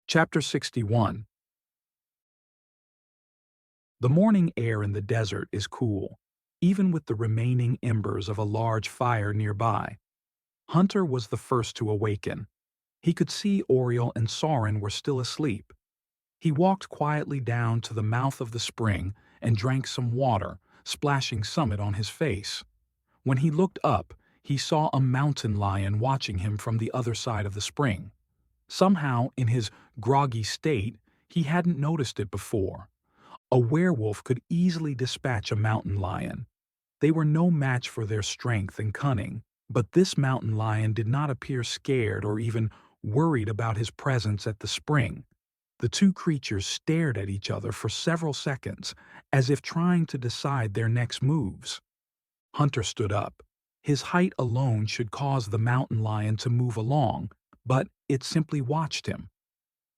Chapter 61. The morning air in the desert is cool, even with the remaining embers of a large fire nearby. Hunter was the first to awaken. He could see Oriel and Soren were still asleep. He walked quietly down to the mouth of the spring and drank some water, splashing some on his face. When he looked up, he saw a mountain lion watching him from the other side of the spring. Somehow, in his groggy state, he hadn't noticed it before. A werewolf could easily dispatch a mountain lion. They were no match for their strength and cunning, but this mountain lion did not appear scared or even worried about his presence at the spring. The two creatures stared at each other for several seconds, as if trying to decide their next moves. Hunter stood up. His height alone should cause the mountain lion to move along, but it simply watched him.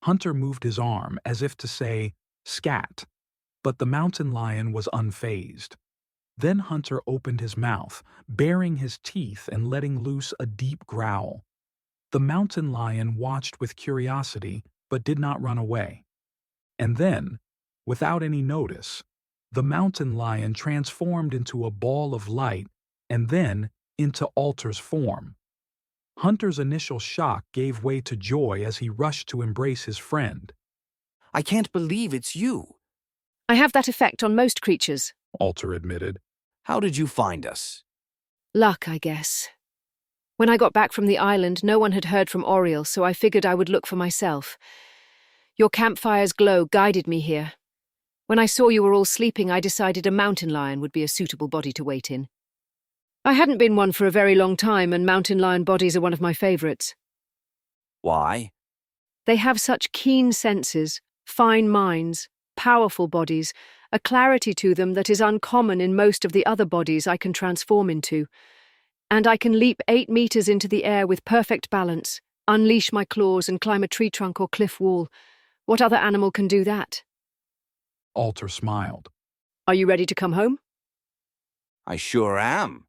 Hunter moved his arm as if to say, "Scat," but the mountain lion was unfazed. Then Hunter opened his mouth, baring his teeth and letting loose a deep growl. The mountain lion watched with curiosity, but did not run away. And then, without any notice, the mountain lion transformed into a ball of light and then into Alter's form. Hunter's initial shock gave way to joy as he rushed to embrace his friend. I can't believe it's you. I have that effect on most creatures. Alter admitted. How did you find us? Luck, I guess. When I got back from the island, no one had heard from Oriel, so I figured I would look for myself. Your campfire's glow guided me here. When I saw you were all sleeping, I decided a mountain lion would be a suitable body to wait in. I hadn't been one for a very long time, and mountain lion bodies are one of my favorites. Why? They have such keen senses, fine minds, powerful bodies, a clarity to them that is uncommon in most of the other bodies I can transform into. And I can leap 8 meters into the air with perfect balance, unleash my claws and climb a tree trunk or cliff wall. What other animal can do that? Alter smiled. Are you ready to come home? I sure am.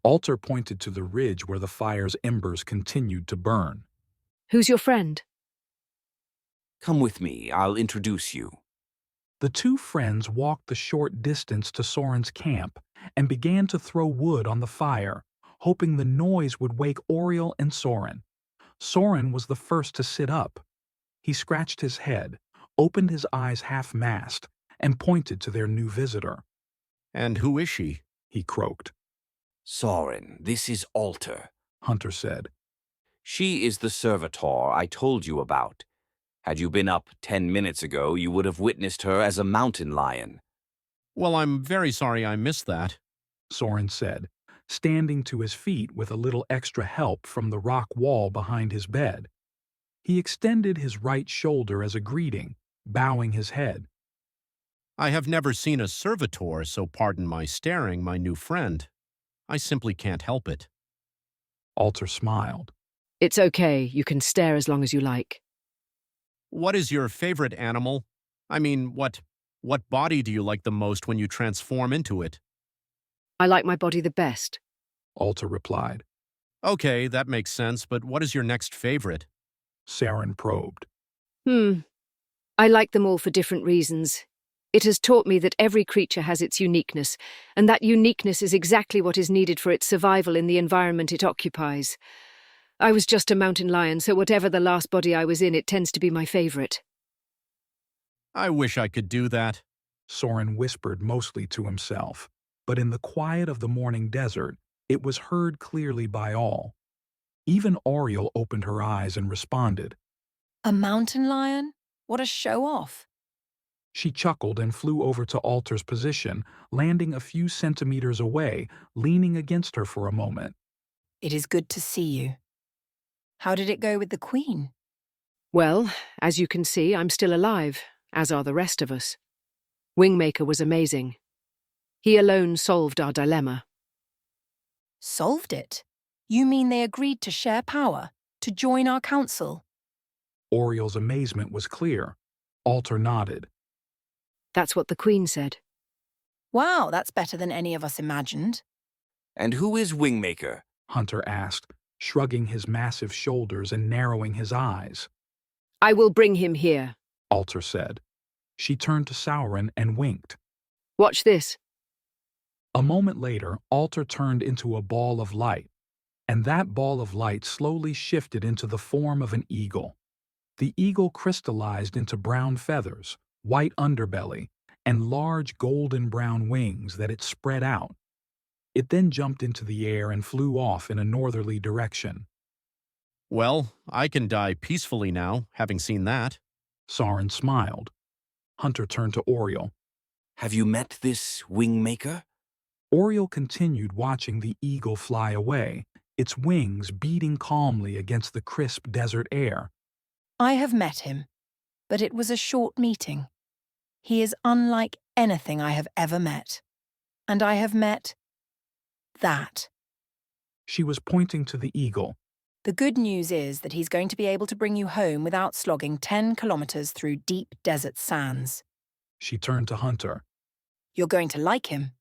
Alter pointed to the ridge where the fire's embers continued to burn. Who's your friend? Come with me, I'll introduce you. The two friends walked the short distance to Soren's camp and began to throw wood on the fire, hoping the noise would wake Oriel and Soren. Soren was the first to sit up. He scratched his head, opened his eyes half-masked, and pointed to their new visitor. And who is she? He croaked. Soren, this is Alter, Hunter said. She is the servitor I told you about. Had you been up 10 minutes ago, you would have witnessed her as a mountain lion. Well, I'm very sorry I missed that, Soren said, standing to his feet with a little extra help from the rock wall behind his bed. He extended his right shoulder as a greeting, bowing his head. I have never seen a servitor, so pardon my staring, my new friend. I simply can't help it. Alter smiled. It's okay, you can stare as long as you like. What is your favorite animal? I mean, what body do you like the most when you transform into it? I like my body the best. Alter replied. Okay, that makes sense, but what is your next favorite? Soren probed. I like them all for different reasons. It has taught me that every creature has its uniqueness, and that uniqueness is exactly what is needed for its survival in the environment it occupies. I was just a mountain lion, so whatever the last body I was in, it tends to be my favorite. I wish I could do that, Soren whispered mostly to himself, but in the quiet of the morning desert, it was heard clearly by all. Even Oriel opened her eyes and responded. A mountain lion? What a show-off. She chuckled and flew over to Alter's position, landing a few centimeters away, leaning against her for a moment. It is good to see you. How did it go with the Queen? Well, as you can see, I'm still alive, as are the rest of us. Wingmaker was amazing. He alone solved our dilemma. Solved it? You mean they agreed to share power, to join our council? Oriel's amazement was clear. Alter nodded. That's what the Queen said. Wow, that's better than any of us imagined. And who is Wingmaker? Hunter asked, shrugging his massive shoulders and narrowing his eyes. I will bring him here. Alter said. She turned to Sauron and winked. Watch this. A moment later, Alter turned into a ball of light, and that ball of light slowly shifted into the form of an eagle. The eagle crystallized into brown feathers, white underbelly, and large golden-brown wings that it spread out. It then jumped into the air and flew off in a northerly direction. Well, I can die peacefully now, having seen that. Sauron smiled. Hunter turned to Oriel. Have you met this Wingmaker? Oriel continued watching the eagle fly away, its wings beating calmly against the crisp desert air. I have met him, but it was a short meeting. He is unlike anything I have ever met. And I have met that. She was pointing to the eagle. The good news is that he's going to be able to bring you home without slogging 10 kilometers through deep desert sands. She turned to Hunter. You're going to like him.